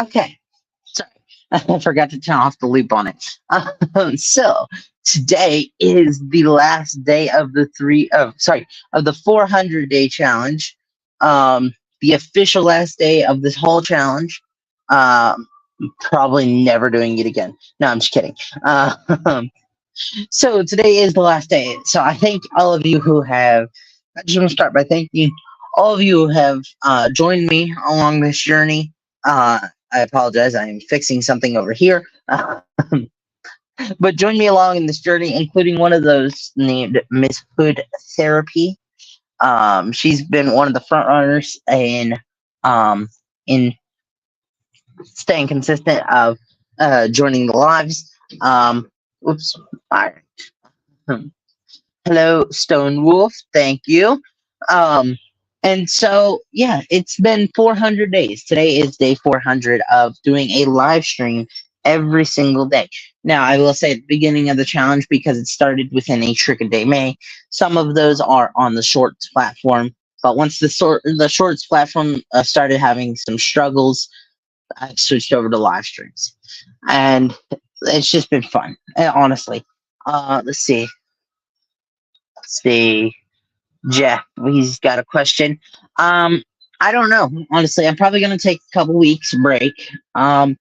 Okay, sorry, I forgot to turn off the loop on it. So today is the last day of the of the 400-day challenge. The official last day of this whole challenge. Um, Probably never doing it again. No, I'm just kidding. So today is the last day. So I thank all of you who have. I just want to start by thanking all of you who have joined me along this journey. I apologize. I am fixing something over here. But join me along in this journey, including one of those named Miss Hood Therapy. She's been one of the front runners in staying consistent of joining the lives. Oops. All right. Hello, Stone Wolf. Thank you. Um, and so, yeah, it's been 400 days. Today is day 400 of doing a live stream every single day. Now, I will say at the beginning of the challenge, because it started within a Trick a Day May, some of those are on the Shorts platform. But once the Shorts platform started having some struggles, I switched over to live streams. And it's just been fun, honestly. Let's see. Jeff, he's got a question. I don't know. Honestly, I'm probably gonna take a couple weeks break. I'm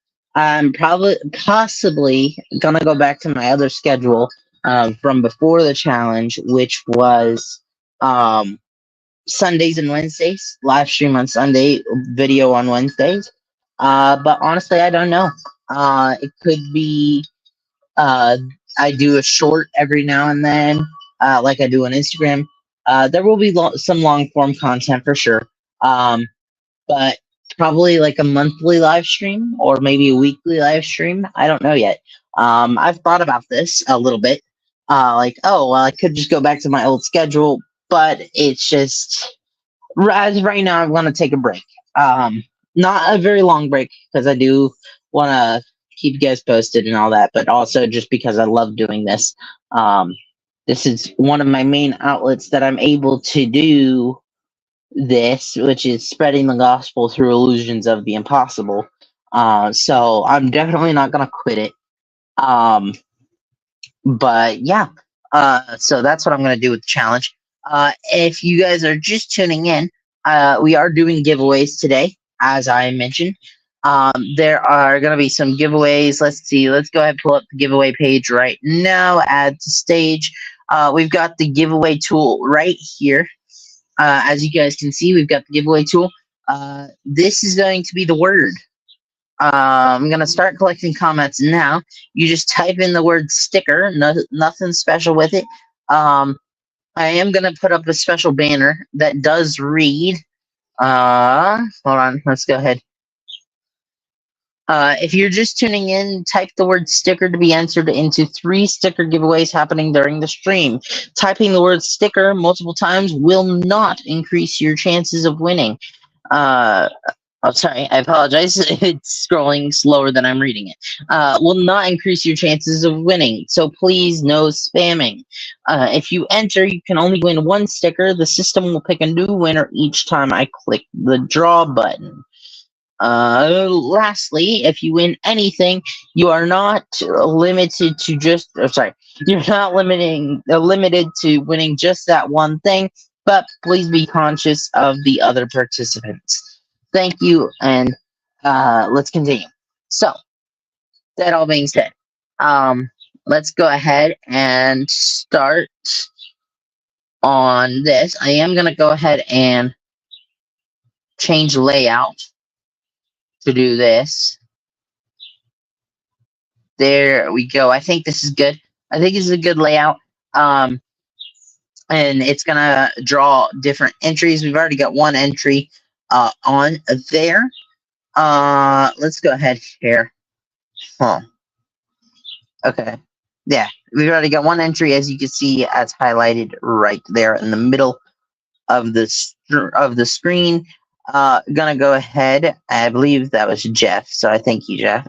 possibly gonna go back to my other schedule from before the challenge, which was Sundays and Wednesdays, live stream on Sunday, video on Wednesdays. But honestly, I don't know. It could be I do a short every now and then, like I do on Instagram. There will be some long form content for sure, but probably like a monthly live stream or maybe a weekly live stream. I don't know yet. I've thought about this a little bit. Like, oh, well, I could just go back to my old schedule, but it's just as right now, I want to take a break. Not a very long break because I do want to keep you guys posted and all that, but also just because I love doing this. This is one of my main outlets that I'm able to do this, which is spreading the gospel through illusions of the impossible. So I'm definitely not going to quit it. But yeah, so that's what I'm going to do with the challenge. If you guys are just tuning in, we are doing giveaways today, as I mentioned. There are going to be some giveaways. Let's see. Let's go ahead and pull up the giveaway page right now. Add to stage. We've got the giveaway tool right here. As you guys can see, we've got the giveaway tool. This is going to be the word. I'm going to start collecting comments now. You just type in the word sticker. Nothing special with it. I am going to put up a special banner that does read. Hold on. Let's go ahead. If you're just tuning in, type the word sticker to be entered into 3 sticker giveaways happening during the stream. Typing the word sticker multiple times will not increase your chances of winning. Oh, sorry, I apologize. It's scrolling slower than I'm reading it. Will not increase your chances of winning. So please, no spamming. If you enter, you can only win 1 sticker. The system will pick a new winner each time I click the draw button. Lastly, if you win anything, you are not limited to just, you're not limited to winning just that one thing, but please be conscious of the other participants. Thank you, and let's continue. So, that all being said, let's go ahead and start on this. I am going to go ahead and change layout to do this. There we go. I think this is good. I think this is a good layout. And it's going to draw different entries. We've already got 1 entry on there. Let's go ahead here. Okay. Yeah, we've already got 1 entry, as you can see, as highlighted right there in the middle of the screen. Gonna go ahead. I believe that was Jeff, so I thank you, Jeff.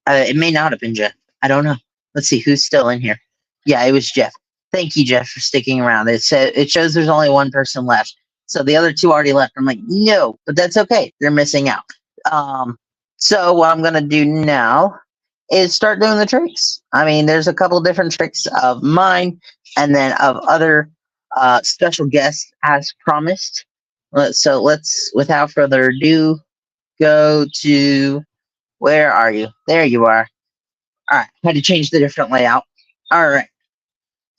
It may not have been Jeff. I don't know. Let's see who's still in here. Yeah, it was Jeff. Thank you, Jeff, for sticking around. It shows there's only 1 person left. So the other 2 already left. I'm like, no, but that's okay. They're missing out. So what I'm going to do now is start doing the tricks. I mean, there's a couple different tricks of mine and then of other special guests as promised. So let's, without further ado, go to, where are you? There you are. All right, had to change the different layout. All right.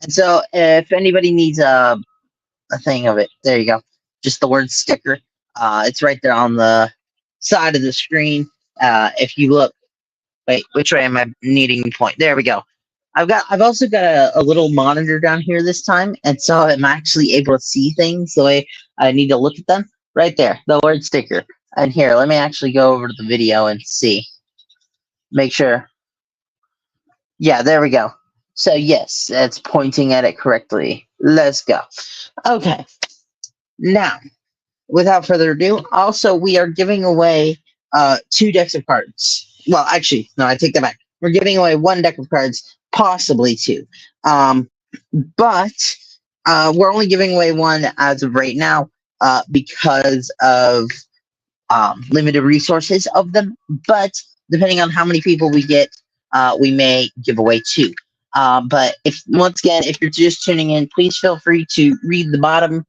And so if anybody needs a thing of it, there you go. Just the word sticker. It's right there on the side of the screen. If you look, wait, which way am I needing to point? There we go. I've also got a little monitor down here this time, and so I'm actually able to see things the way I need to look at them. Right there, the word sticker. And here, let me actually go over to the video and see. Make sure. Yeah, there we go. So yes, it's pointing at it correctly. Let's go. Okay. Now, without further ado, also we are giving away 2 decks of cards. Well, actually, no, I take that back. We're giving away 1 deck of cards, possibly 2. But we're only giving away 1 as of right now because of limited resources of them. But depending on how many people we get, we may give away 2. But if once again, if you're just tuning in, please feel free to read the bottom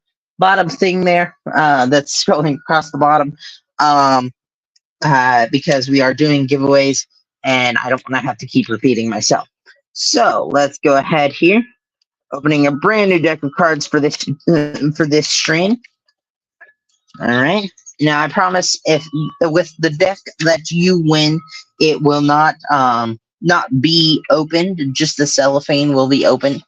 thing there that's scrolling across the bottom, because we are doing giveaways and I don't want to have to keep repeating myself. So let's go ahead here, opening a brand new deck of cards for this stream. All right. Now I promise, if with the deck that you win, it will not be opened. Just the cellophane will be opened.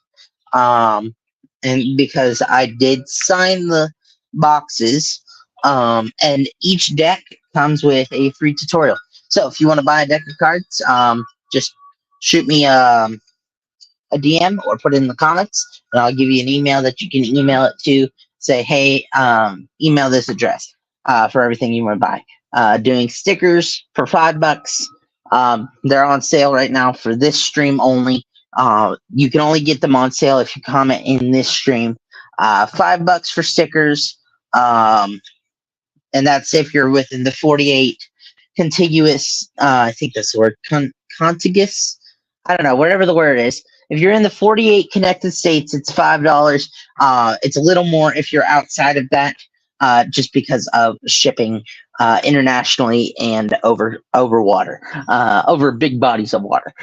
And because I did sign the boxes, and each deck comes with a free tutorial. So if you want to buy a deck of cards, just shoot me a DM or put it in the comments, and I'll give you an email that you can email it to. Say, hey, email this address for everything you want to buy. Doing stickers for $5. They're on sale right now for this stream only. You can only get them on sale if you comment in this stream. $5 for stickers, and that's if you're within the 48 contiguous. I think that's the word, contiguous. I don't know, whatever the word is. If you're in the 48 connected states, it's $5. It's a little more if you're outside of that, just because of shipping internationally and over water, over big bodies of water.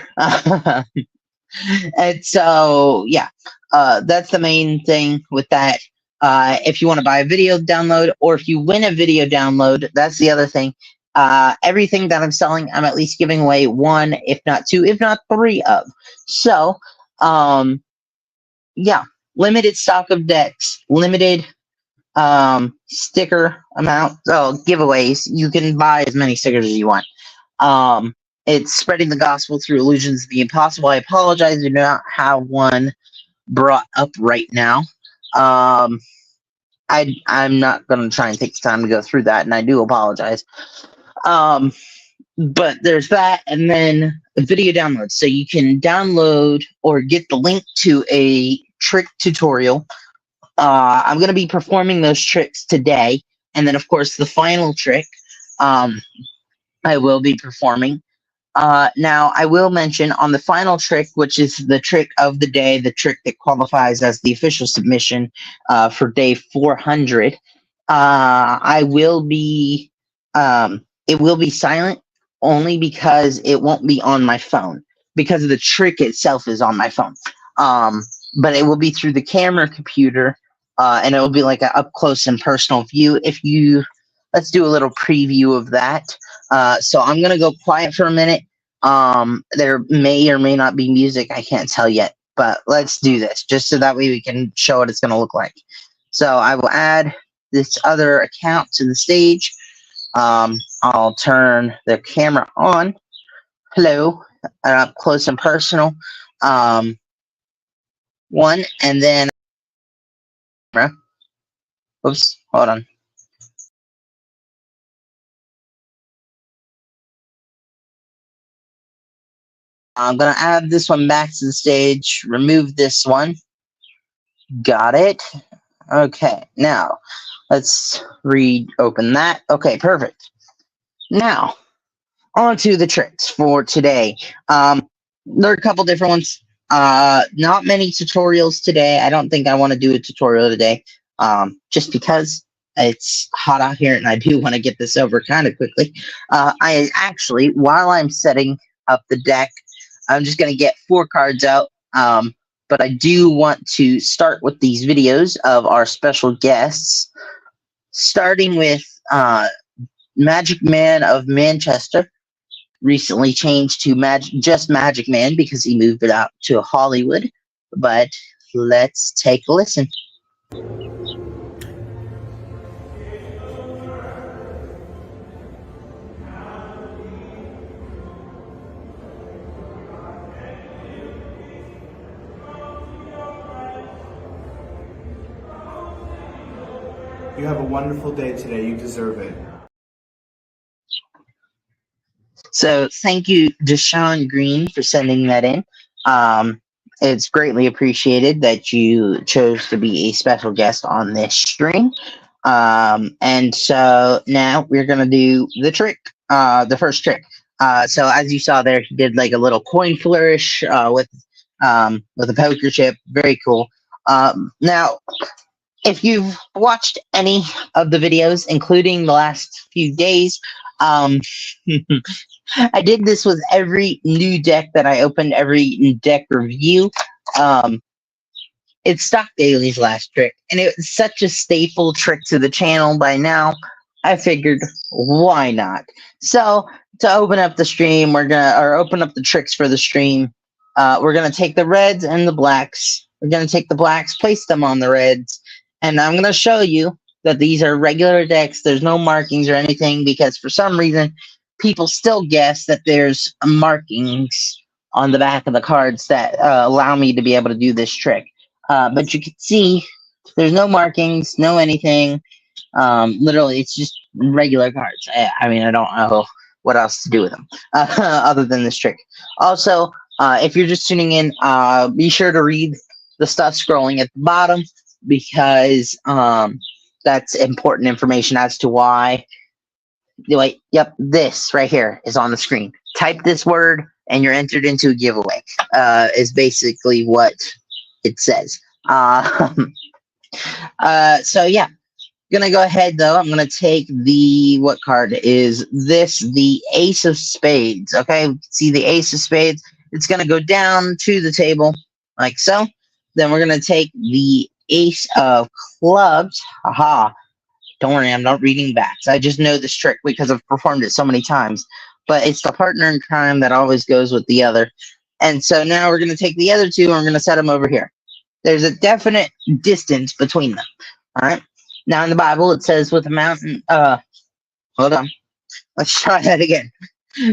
And so, yeah, that's the main thing with that. If you want to buy a video download, or if you win a video download, that's the other thing. Everything that I'm selling, I'm at least giving away 1, if not 2, if not 3 of. So, yeah, limited stock of decks, limited sticker amount. So giveaways, you can buy as many stickers as you want. It's spreading the gospel through illusions of the impossible. I apologize, I do not have one brought up right now. I'm not going to try and take the time to go through that, and I do apologize. But there's that, and then video downloads. So you can download or get the link to a trick tutorial. I'm going to be performing those tricks today, and then of course the final trick I will be performing. Now I will mention on the final trick, which is the trick of the day, the trick that qualifies as the official submission for day 400. I will be it will be silent, only because it won't be on my phone, because of the trick itself is on my phone. But it will be through the camera computer, and it will be like an up close and personal view. Let's do a little preview of that. So I'm going to go quiet for a minute. There may or may not be music. I can't tell yet, but let's do this just so that way we can show what it's going to look like. So I will add this other account to the stage. I'll turn the camera on. Hello, up close and personal. One, and then, oops, hold on. I'm going to add this one back to the stage, remove this one. Got it. Okay, now let's reopen that. Okay, perfect. Now, on to the tricks for today. There are a couple different ones. Not many tutorials today. I don't think I want to do a tutorial today. Just because it's hot out here and I do want to get this over kind of quickly. I actually, while I'm setting up the deck, I'm just going to get 4 cards out. But I do want to start with these videos of our special guests, starting with Magic Man of Manchester. Recently changed to just Magic Man because he moved it out to Hollywood. But let's take a listen. You have a wonderful day today. You deserve it. So thank you, Deshaun Green, for sending that in. It's greatly appreciated that you chose to be a special guest on this stream. And so now we're going to do the trick, the first trick. So as you saw there, he did like a little coin flourish with a poker chip. Very cool. Now, if you've watched any of the videos, including the last few days, I did this with every new deck that I opened, every deck review. It's Stock Daily's last trick, and it was such a staple trick to the channel by now. I figured, why not? So to open up the stream, open up the tricks for the stream. We're gonna take the reds and the blacks. We're gonna take the blacks, place them on the reds, and I'm gonna show you that these are regular decks. There's no markings or anything because for some reason people still guess that there's markings on the back of the cards that allow me to be able to do this trick. But you can see there's no markings, no anything. Literally, it's just regular cards. I mean, I don't know what else to do with them other than this trick. Also, if you're just tuning in, be sure to read the stuff scrolling at the bottom because that's important information as to why. Wait, yep, this right here is on the screen. Type this word and you're entered into a giveaway, is basically what it says. So yeah, gonna go ahead though. I'm gonna take what card is this? The Ace of Spades. Okay, see the Ace of Spades. It's gonna go down to the table like so. Then we're gonna take the Ace of Clubs. Haha. Don't worry, I'm not reading backs. I just know this trick because I've performed it so many times. But it's the partner in crime that always goes with the other. And so now we're going to take the other two and we're going to set them over here. There's a definite distance between them. All right. Now in the Bible, it says with a mountain. Hold on. Let's try that again.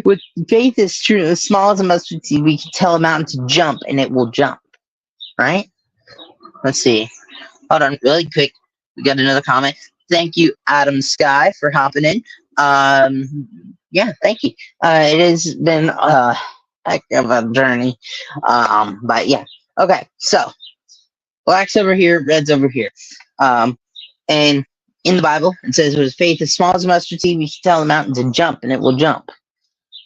With faith is true, as small as a mustard seed, we can tell a mountain to jump and it will jump. Right? Let's see. Hold on, really quick. We got another comment. Thank you, Adam Sky, for hopping in. Yeah, thank you. It has been a heck of a journey. But yeah. Okay, so black's over here, red's over here. And in the Bible, it says, with faith as small as a mustard seed, we can tell the mountain to jump and it will jump.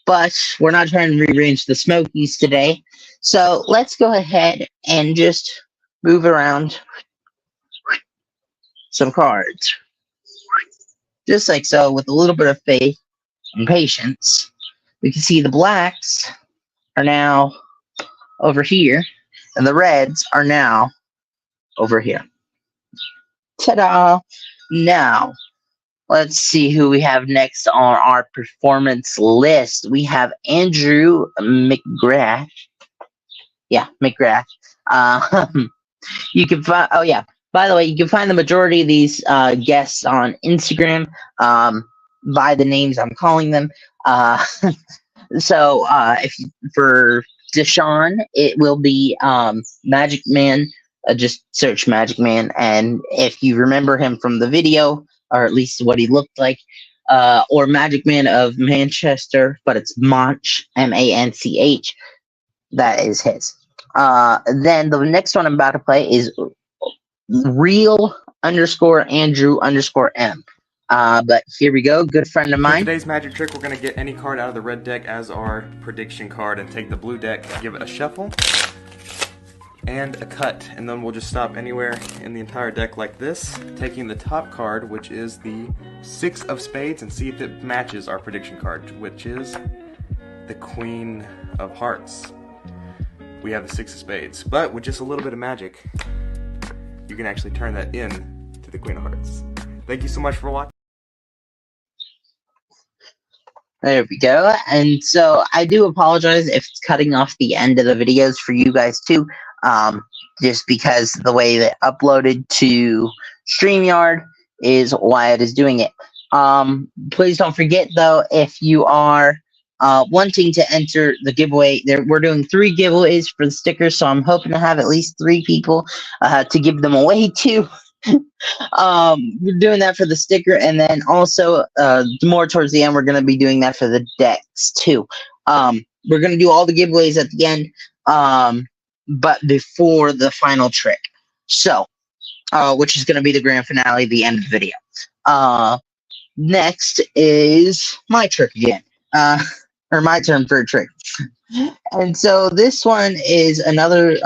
But we're not trying to rearrange the Smokies today. So let's go ahead and just move around some cards. Just like so, with a little bit of faith and patience, we can see the blacks are now over here, and the reds are now over here. Ta-da! Now, let's see who we have next on our performance list. We have Andrew McGrath. Yeah, McGrath. You can find, oh yeah, by the way, you can find the majority of these guests on Instagram by the names I'm calling them. So for Deshaun, it will be Magic Man. Just search Magic Man, and if you remember him from the video, or at least what he looked like, or Magic Man of Manchester, but it's Manch, M-A-N-C-H. That is his. Then the next one I'm about to play is real_Andrew_M. But here we go. Good friend of For mine. today's magic trick, we're going to get any card out of the red deck as our prediction card and take the blue deck, give it a shuffle and a cut, and then we'll just stop anywhere in the entire deck like this, taking the top card, which is the 6 of spades, and see if it matches our prediction card, which is the Queen of Hearts. We have the 6 of spades, but with just a little bit of magic, you can actually turn that in to the Queen of Hearts. Thank you so much for watching. There we go. And so I do apologize if it's cutting off the end of the videos for you guys too. Just because the way that uploaded to StreamYard is why it is doing it. Please don't forget though, if you are wanting to enter the giveaway, we're doing 3 giveaways for the stickers, so I'm hoping to have at least 3 people to give them away to. We're doing that for the sticker, and then also more towards the end we're going to be doing that for the decks too. We're going to do all the giveaways at the end, but before the final trick, so which is going to be the grand finale, the end of the video. Next is my trick again, or my turn for a trick. And so this one is another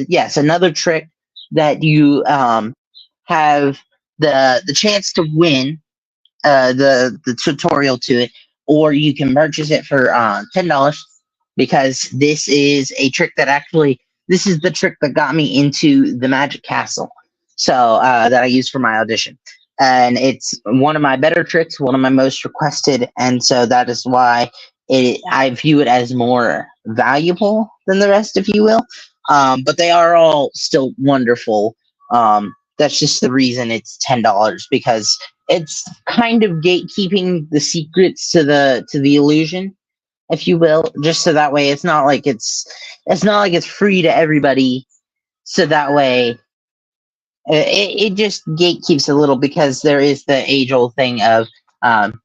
yes, another trick that you have the chance to win the tutorial to it, or you can purchase it for $10, because this is a trick that this is the trick that got me into the Magic Castle, so that I used for my audition, and it's one of my better tricks, one of my most requested, and so that is why I view it as more valuable than the rest, if you will. But they are all still wonderful. That's just the reason it's $10, because it's kind of gatekeeping the secrets to the illusion, if you will, just so that way it's not like it's free to everybody. So that way it just gatekeeps a little, because there is the age-old thing of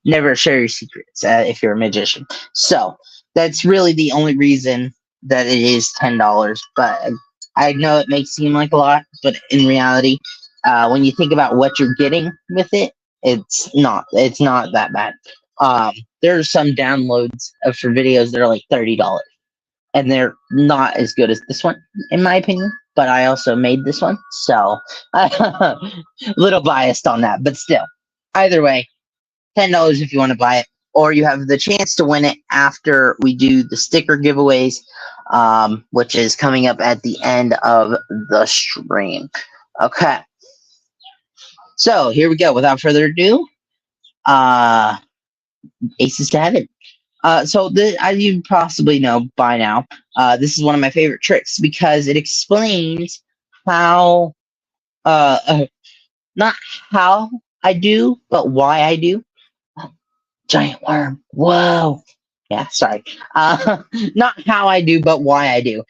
never share your secrets if you're a magician. So that's really the only reason that it is $10. But I know it may seem like a lot, but in reality, when you think about what you're getting with it, it's not that bad. There are some downloads for videos that are like $30, and they're not as good as this one, in my opinion. But I also made this one, so a little biased on that. But still, either way, $10 if you want to buy it, or you have the chance to win it after we do the sticker giveaways, which is coming up at the end of the stream. Okay. So here we go. Without further ado, aces to heaven. So as you possibly know by now, this is one of my favorite tricks, because it explains how, not how I do, but why I do. Giant worm. Whoa. Yeah, sorry. Not how I do, but why I do.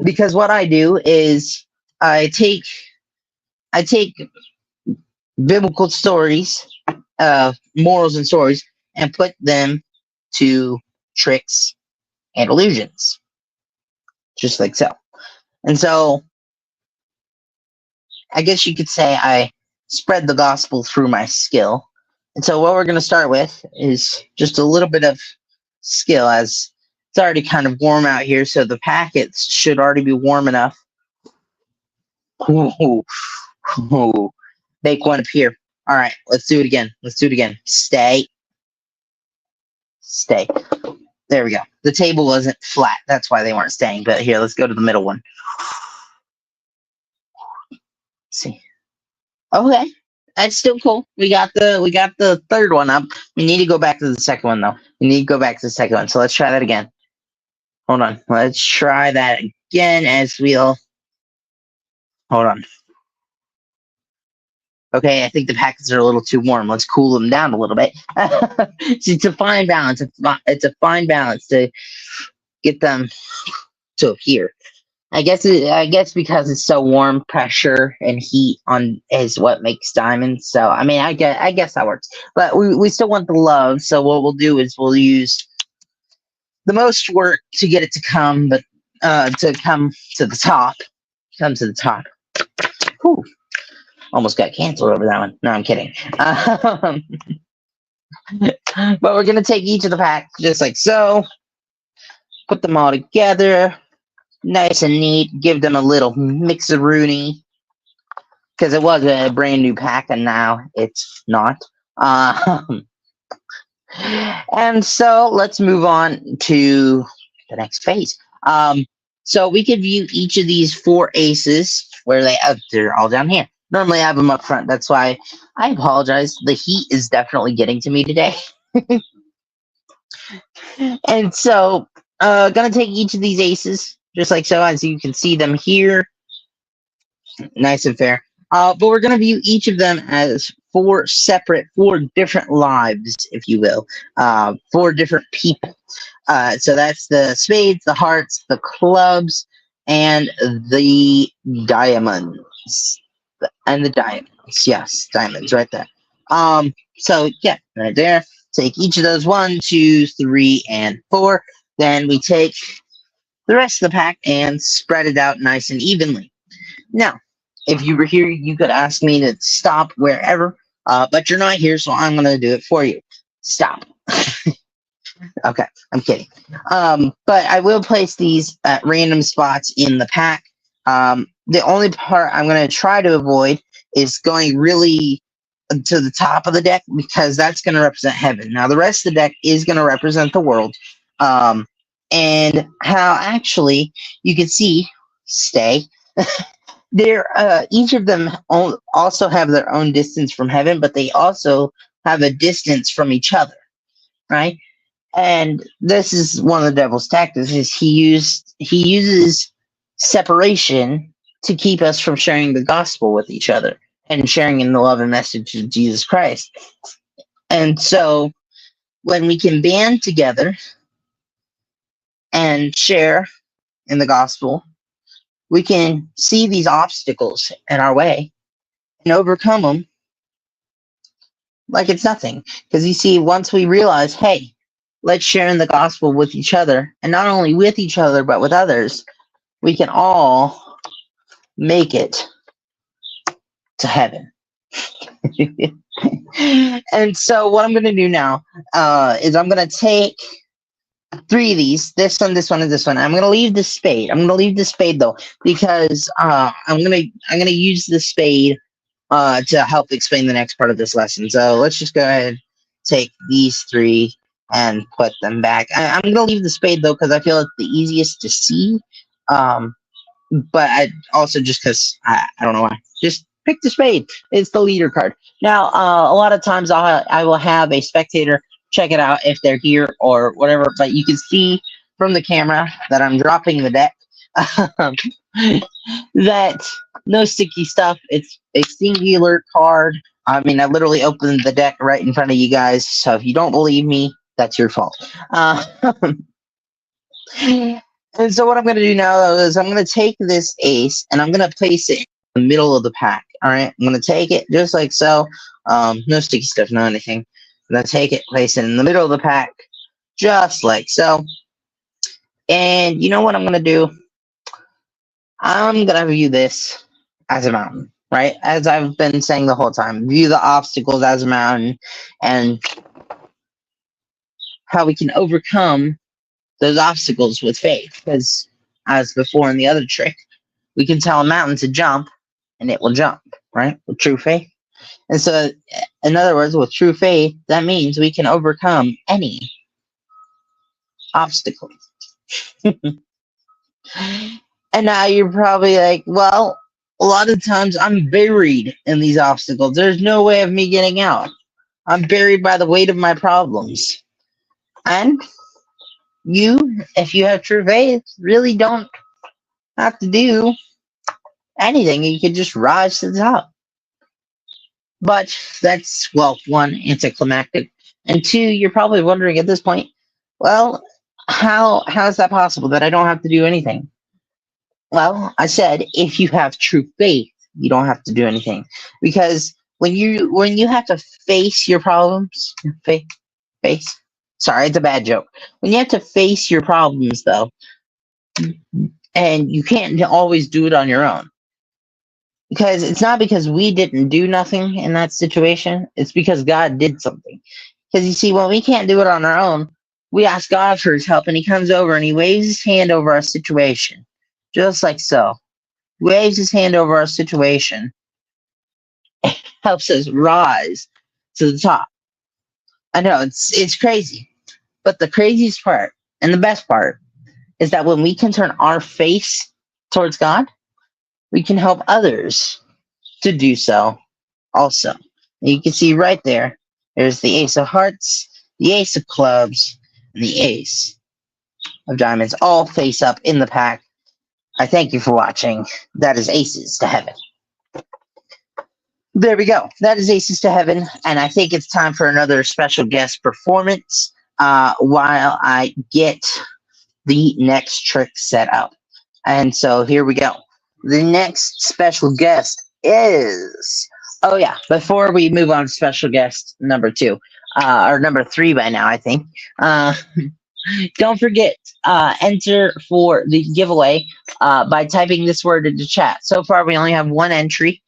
Because what I do is I take biblical stories, morals and stories, and put them to tricks and illusions, just like so. And so I guess you could say I spread the gospel through my skill. And so what we're going to start with is just a little bit of skill, as it's already kind of warm out here, so the packets should already be warm enough. Ooh, ooh. Make one appear. All right, let's do it again. Stay. There we go. The table wasn't flat. That's why they weren't staying. But here, let's go to the middle one. Let's see. Okay. That's still cool. We got the third one up. We need to go back to the second one, though. So let's try that again. Hold on. Let's try that again as we'll... Hold on. Okay, I think the packets are a little too warm. Let's cool them down a little bit. It's a fine balance. It's a fine balance to get them to appear. I guess because it's so warm, pressure and heat is what makes diamonds. So I mean, I guess that works. But we still want the love. So what we'll do is we'll use the most work to get it to come, but to come to the top. Whew. Almost got canceled over that one. No, I'm kidding. But we're gonna take each of the packs just like so. Put them all together, nice and neat. Give them a little mix-a-rooney, because it was a brand new pack and now it's not. And so let's move on to the next phase. So we could view each of these 4 aces where they're all down here. Normally I have them up front. That's why I apologize. The heat is definitely getting to me today. And so, gonna take each of these aces just like so, as you can see them here. Nice and fair. But we're gonna view each of them as 4 different lives, if you will. 4 different people. So that's the spades, the hearts, the clubs, and the diamonds. And the diamonds. Yes, diamonds right there. So yeah, right there. Take each of those 1, 2, 3, and 4. Then we take the rest of the pack and spread it out nice and evenly. Now, if you were here, you could ask me to stop wherever, but you're not here, so I'm going to do it for you. Stop. Okay, I'm kidding. But I will place these at random spots in the pack. The only part I'm going to try to avoid is going really to the top of the deck, because that's going to represent heaven. Now, the rest of the deck is going to represent the world. And how actually you can see, each of them also have their own distance from heaven, but they also have a distance from each other, right? And this is one of the devil's tactics: is he uses separation to keep us from sharing the gospel with each other and sharing in the love and message of Jesus Christ. And so when we can band together and share in the gospel, we can see these obstacles in our way and overcome them like it's nothing. Because you see, once we realize, hey, let's share in the gospel with each other, and not only with each other, but with others, we can all make it to heaven. And so what I'm going to do now is I'm going to take 3 of these, this one, and this one. I'm going to leave the spade. I'm going to leave the spade though, because I'm going to use the spade to help explain the next part of this lesson. So let's just go ahead and take these 3 and put them back. I'm going to leave the spade though, because I feel it's the easiest to see. But I also, just because I don't know why, just pick the spade. It's the leader card. Now, a lot of times I will have a spectator check it out if they're here or whatever, but you can see from the camera that I'm dropping the deck. That no sticky stuff. It's a singular card. I mean, I literally opened the deck right in front of you guys, so if you don't believe me, that's your fault. And so what I'm going to do now is I'm going to take this ace and I'm going to place it in the middle of the pack. All right, I'm going to take it just like so. No sticky stuff, no anything. I'm going to take it, place it in the middle of the pack, just like so. And you know what I'm going to do? I'm going to view this as a mountain, right? As I've been saying the whole time, view the obstacles as a mountain, and how we can overcome those obstacles with faith. Because as before in the other trick, we can tell a mountain to jump and it will jump, right? With true faith. And so, in other words, with true faith, that means we can overcome any obstacle. And now you're probably like, well, a lot of times I'm buried in these obstacles. There's no way of me getting out. I'm buried by the weight of my problems. And you, if you have true faith, really don't have to do anything. You can just rise to the top. But that's, well, 1, anticlimactic. And 2, you're probably wondering at this point, well, how is that possible that I don't have to do anything? Well, I said, if you have true faith, you don't have to do anything. Because when you have to face your problems, face. Sorry, it's a bad joke. When you have to face your problems, though, and you can't always do it on your own, Because it's not because we didn't do nothing in that situation. It's because God did something. Because you see, when we can't do it on our own, we ask God for his help, and he comes over and he waves his hand over our situation. Just like so. Waves his hand over our situation, helps us rise to the top. I know it's crazy. But the craziest part and the best part is that when we can turn our face towards God, we can help others to do so also. And you can see right there, there's the Ace of Hearts, the Ace of Clubs, and the Ace of Diamonds all face up in the pack. I thank you for watching. That is Aces to Heaven. There we go. That is Aces to Heaven, and I think it's time for another special guest performance while I get the next trick set up. And so here we go. The next special guest is... Oh, yeah. Before we move on to special guest number 2, or number 3 by now, I think. Don't forget, enter for the giveaway by typing this word into chat. So far, we only have 1 entry.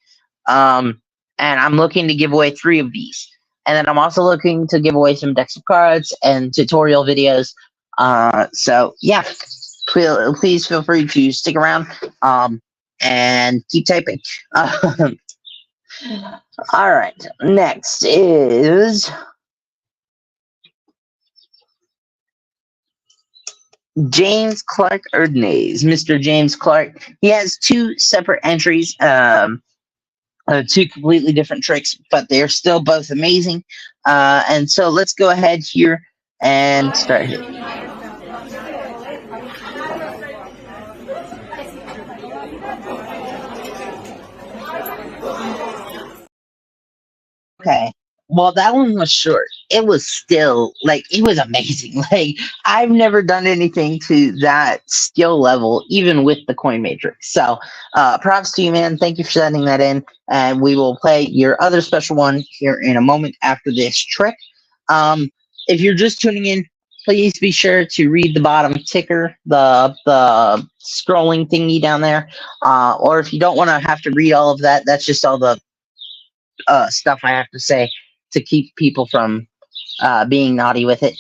And I'm looking to give away 3 of these. And then I'm also looking to give away some decks of cards and tutorial videos. So, yeah. Please feel free to stick around and keep typing. All right. Next is James Clark Erdnase. Mr. James Clark. He has 2 separate entries, 2 completely different tricks, but they're still both amazing. And so let's go ahead here and start here. Okay. Well, that one was short. It was still, like, it was amazing. Like, I've never done anything to that skill level, even with the coin matrix. So, props to you, man. Thank you for sending that in. And we will play your other special one here in a moment after this trick. If you're just tuning in, please be sure to read the bottom ticker, the scrolling thingy down there. Or if you don't want to have to read all of that, that's just all the stuff I have to say to keep people from being naughty with it.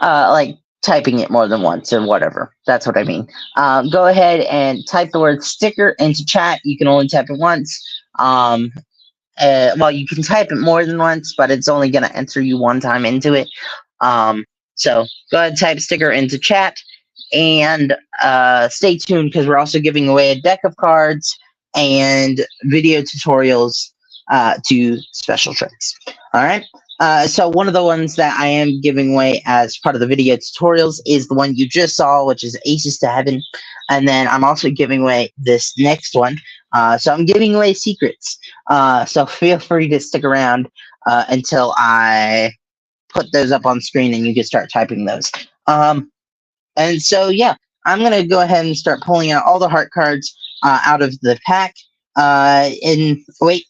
Like typing it more than once or whatever. That's what I mean. Go ahead and type the word sticker into chat. You can only type it once. Well, you can type it more than once, but it's only going to enter you 1 time into it. So go ahead and type sticker into chat and stay tuned because we're also giving away a deck of cards and video tutorials to special tricks. All right. So one of the ones that I am giving away as part of the video tutorials is the one you just saw, which is Aces to Heaven. And then I'm also giving away this next one. So I'm giving away secrets. So feel free to stick around until I put those up on screen and you can start typing those. And so, yeah, I'm going to go ahead and start pulling out all the heart cards out of the pack. Wait,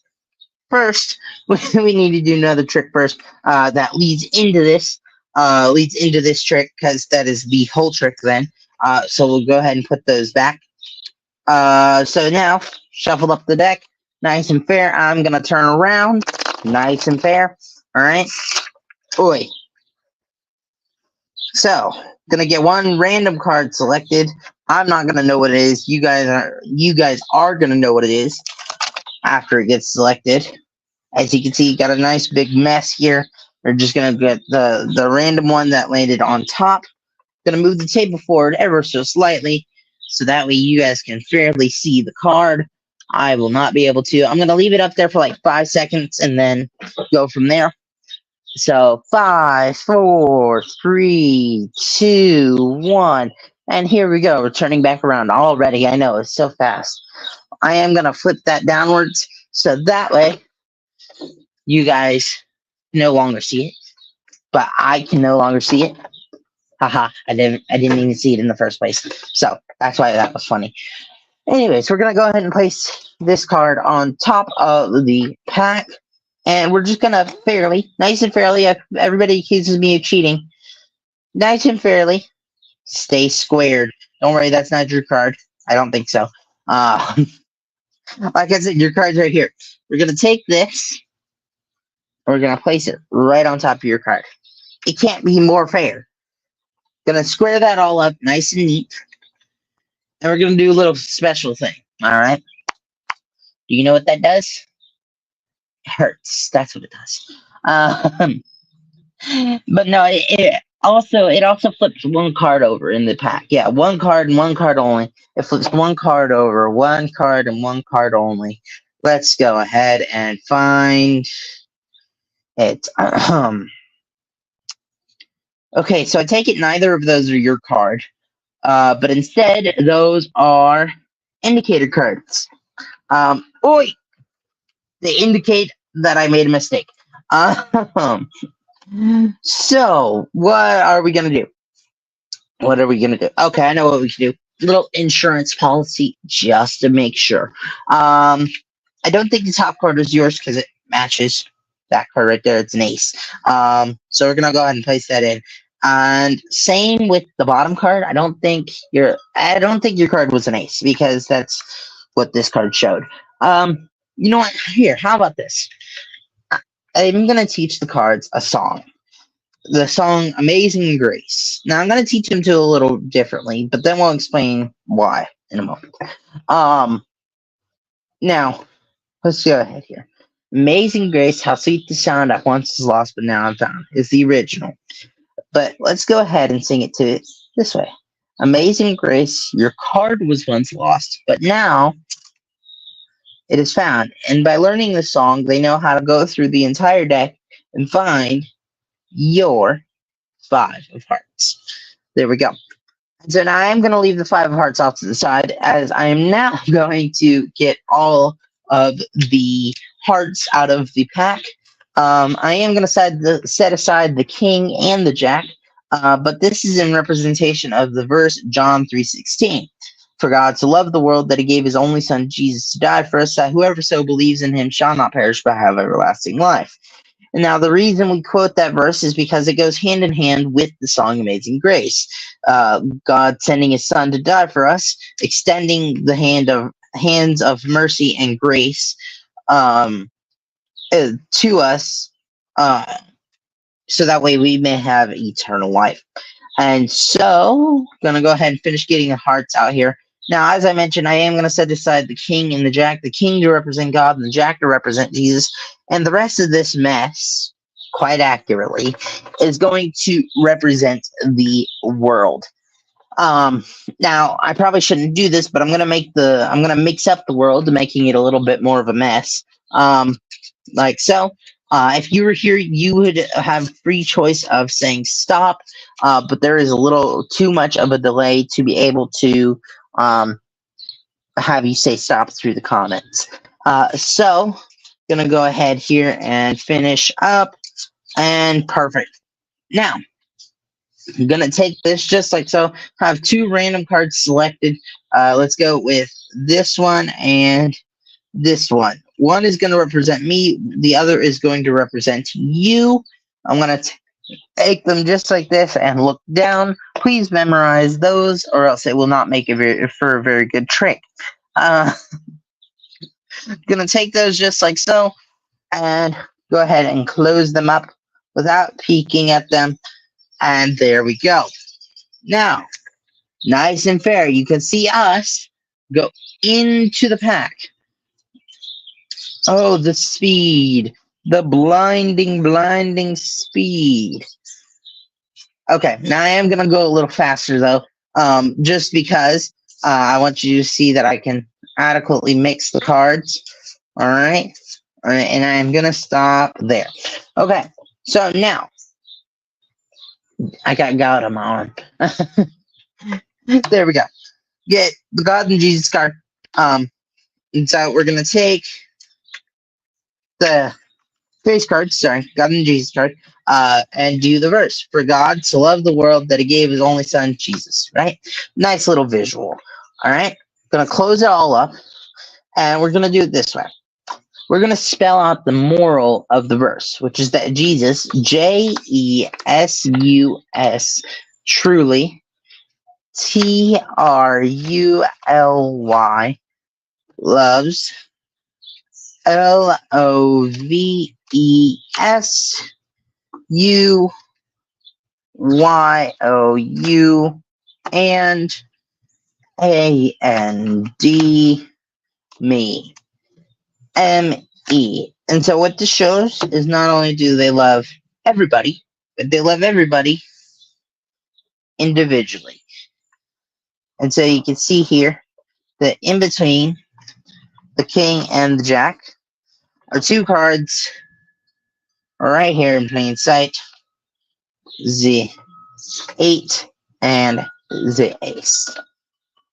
first, we need to do another trick first that leads into this trick because that is the whole trick then. So we'll go ahead and put those back. So now, shuffle up the deck, nice and fair. I'm going to turn around, nice and fair. All right. Oi. So, going to get 1 random card selected. I'm not going to know what it is. You guys are going to know what it is after it gets selected. As you can see, you got a nice big mess here. We're just going to get the random one that landed on top. Going to move the table forward ever so slightly so that way you guys can fairly see the card. I will not be able to. I'm going to leave it up there for like 5 seconds and then go from there. So 5, 4, 3, 2, 1. And here we go. We're turning back around already. I know, it's so fast. I am going to flip that downwards so that way you guys no longer see it. But I can no longer see it. Haha, I didn't even see it in the first place. So that's why that was funny. Anyways, we're going to go ahead and place this card on top of the pack. And we're just going to fairly, nice and fairly, everybody accuses me of cheating. Nice and fairly, stay squared. Don't worry, that's not your card. I don't think so. Like I said, your card's right here. We're gonna take this. We're gonna place it right on top of your card. It can't be more fair. Gonna square that all up nice and neat. And we're gonna do a little special thing. All right. Do you know what that does? It hurts. That's what it does. But no, it also flips one card over in the pack. Yeah, one card and one card only. It flips one card over, one card and one card only. Let's go ahead and find it. Okay, so I take it neither of those are your card. But instead, those are indicator cards. Oi! They indicate that I made a mistake. So, what are we going to do? What are we going to do? Okay, I know what we can do. Little insurance policy just to make sure. I don't think the top card is yours because it matches that card right there. It's an ace. So we're going to go ahead and place that in. And same with the bottom card. I don't think your card was an ace because that's what this card showed. You know what? Here, how about this? I'm gonna teach the cards a song. The song Amazing Grace. Now I'm gonna teach them to a little differently, but then we'll explain why in a moment. Now, let's go ahead here. Amazing Grace, how sweet the sound I once was lost but now I'm found is the original. But let's go ahead and sing it to this way. Amazing Grace, your card was once lost, but now it is found. And by learning the song, they know how to go through the entire deck and find your 5 of hearts. There we go. So now I am going to leave the 5 of hearts off to the side as I am now going to get all of the hearts out of the pack. I am going to set aside the king and the jack, but this is in representation of the verse John 3:16. For God so loved the world that he gave his only son Jesus to die for us, that whoever so believes in him shall not perish but have everlasting life. And now the reason we quote that verse is because it goes hand in hand with the song Amazing Grace. God sending his son to die for us, extending the hands of mercy and grace to us, so that way we may have eternal life. And so, gonna go ahead and finish getting the hearts out here. Now, as I mentioned, I am going to set aside the king and the jack. The king to represent God and the jack to represent Jesus. And the rest of this mess, quite accurately, is going to represent the world. Now, I probably shouldn't do this, but I'm going to mix up the world, making it a little bit more of a mess. Like so. If you were here, you would have free choice of saying stop, but there is a little too much of a delay to be able to have you say stop through the comments. So gonna go ahead here and finish up, and perfect. Now I'm gonna take this just like so. I have 2 random cards selected. Let's go with this one and this one. One is going to represent me. The other is going to represent you. I'm going to take them just like this and look down. Please memorize those, or else it will not make it for a very good trick. Going to take those just like so and go ahead and close them up without peeking at them. And there we go. Now, nice and fair. You can see us go into the pack. Oh, the speed. The blinding speed. Okay, now I am going to go a little faster, though, just because I want you to see that I can adequately mix the cards. All right, and I'm going to stop there. Okay, so now, I got God on my arm. There we go. Get the God and Jesus card. And so we're going to take the face card, God and Jesus card, and do the verse. For God so loved the world that he gave his only son, Jesus, right? Nice little visual, all right? Gonna close it all up, and we're gonna do it this way. We're gonna spell out the moral of the verse, which is that Jesus, J-E-S-U-S, truly, T-R-U-L-Y, loves LOVESUYOU and AND me. ME. And so what this shows is not only do they love everybody, but they love everybody individually. And so you can see here that in between the king and the jack are two cards right here in plain sight. The 8 and the ace.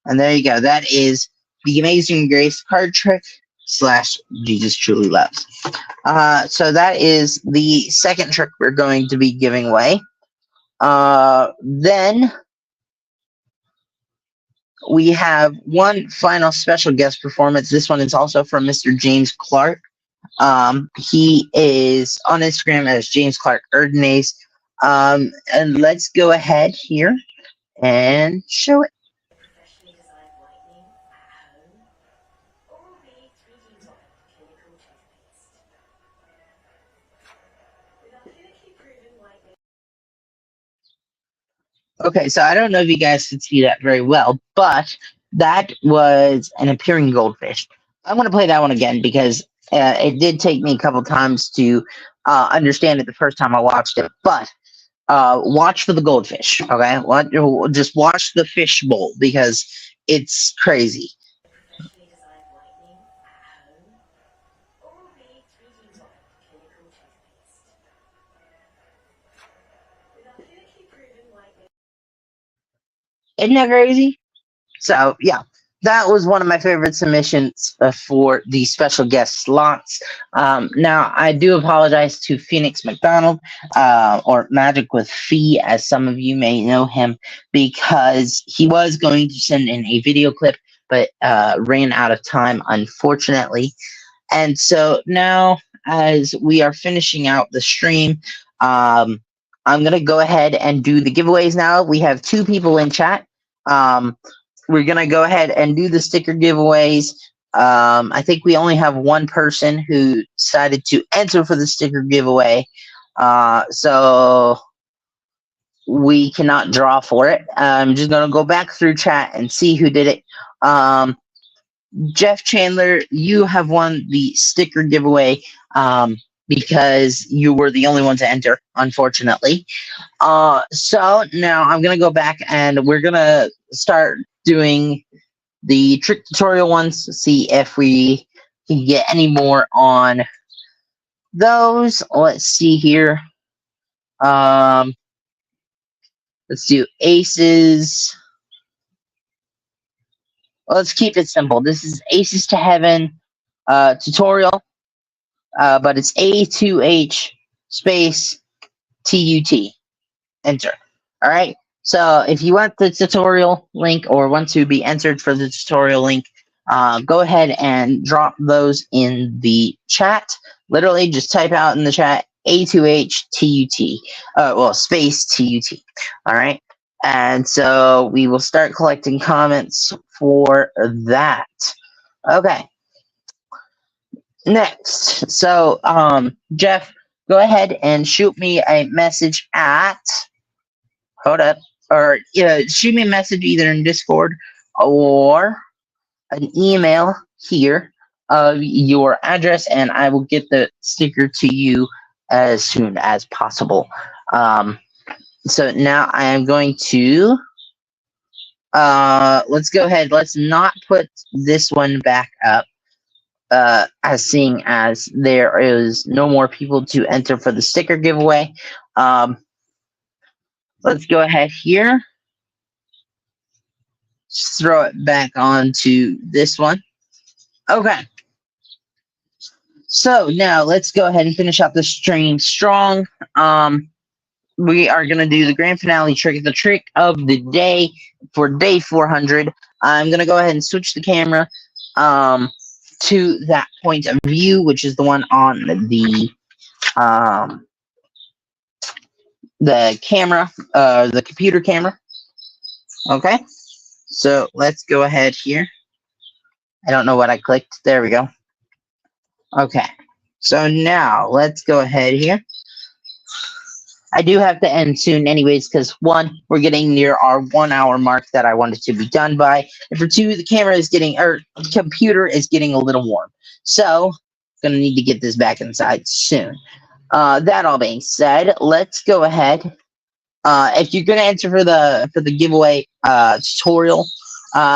And there you go. That is the Amazing Grace card trick / Jesus Truly Loves. So that is the second trick we're going to be giving away. Then we have one final special guest performance. This one is also from Mr. James Clark. He is on Instagram as James Clark Erdenays. And let's go ahead here and show it. Professionally designed whitening at home. Oral-B 3D White Clinical Toothpaste. With our clinically proven whitening. Okay, so I don't know if you guys could see that very well, but that was an appearing goldfish. I'm going to play that one again because it did take me a couple times to understand it the first time I watched it, but watch for the goldfish, okay? Just watch the fish bowl because it's crazy. Professionally designed whitening at home. Oral-B 3D White Clinical Toothpaste. With our clinically proven whitening. Isn't that crazy? So, yeah, that was one of my favorite submissions for the special guest slots. Now, I do apologize to Phoenix McDonald, or Magic with Fee, as some of you may know him, because he was going to send in a video clip, but ran out of time, unfortunately. And so now, as we are finishing out the stream, I'm going to go ahead and do the giveaways now. We have 2 people in chat. We're going to go ahead and do the sticker giveaways. I think we only have one person who decided to enter for the sticker giveaway. So we cannot draw for it. I'm just going to go back through chat and see who did it. Jeff Chandler, you have won the sticker giveaway because you were the only one to enter, unfortunately. So now I'm going to go back and we're going to start doing the trick tutorial ones, see if we can get any more on those. Let's see here. Let's do aces. Well, let's keep it simple. This is Aces to Heaven tutorial, but it's A2H space TUT. Enter. All right. So if you want the tutorial link or want to be entered for the tutorial link, go ahead and drop those in the chat. Literally just type out in the chat A2H TUT, well, space TUT. All right. And so we will start collecting comments for that. Okay. Next. So, Jeff, go ahead and shoot me a message at, hold up, or shoot me a message either in Discord or an email here of your address, and I will get the sticker to you as soon as possible. So now I am going to, let's go ahead. Let's not put this one back up, as seeing as there is no more people to enter for the sticker giveaway. Let's go ahead here. Just throw it back onto this one. Okay. So now let's go ahead and finish up the stream strong. We are going to do the grand finale trick, the trick of the day for day 400. I'm going to go ahead and switch the camera to that point of view, which is the one on the camera, the computer camera. Okay, so let's go ahead here. I don't know what I clicked. There we go. Okay. So now let's go ahead here. I do have to end soon anyways, because one, we're getting near our 1 hour mark that I wanted to be done by. And for two, the camera is getting, or computer is getting a little warm. So, gonna need to get this back inside soon. That all being said, let's go ahead. If you're gonna enter for the giveaway tutorial,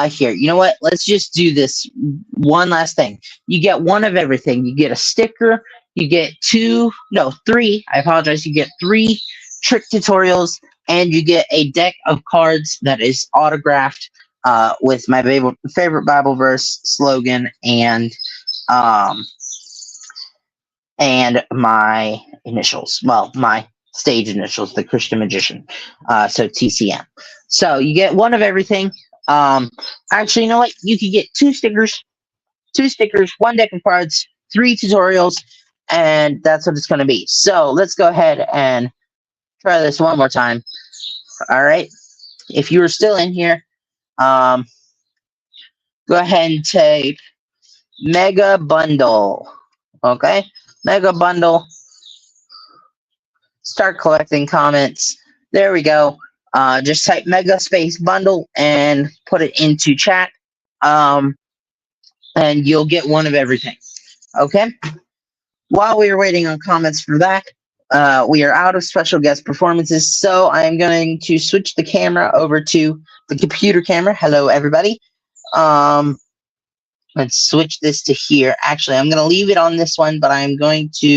here, you know what? Let's just do this one last thing. You get one of everything. You get a sticker. You get three. I apologize. You get 3 trick tutorials, and you get a deck of cards that is autographed with my favorite Bible verse, slogan, and my initials. Well, my stage initials, the Christian Magician. So TCM. So you get one of everything. Actually, you know what? You can get 2 stickers, 1 deck of cards, 3 tutorials, and that's what it's going to be. So let's go ahead and try this one more time. All right. If you are still in here, go ahead and take Mega Bundle. Okay. Mega Bundle. Start collecting comments. There we go. Just type Mega Space Bundle and put it into chat. And you'll get one of everything. Okay. While we are waiting on comments for that, we are out of special guest performances, so I'm going to switch the camera over to the computer camera. Hello, everybody. Let's switch this to here. Actually, I'm going to leave it on this one, but I'm going to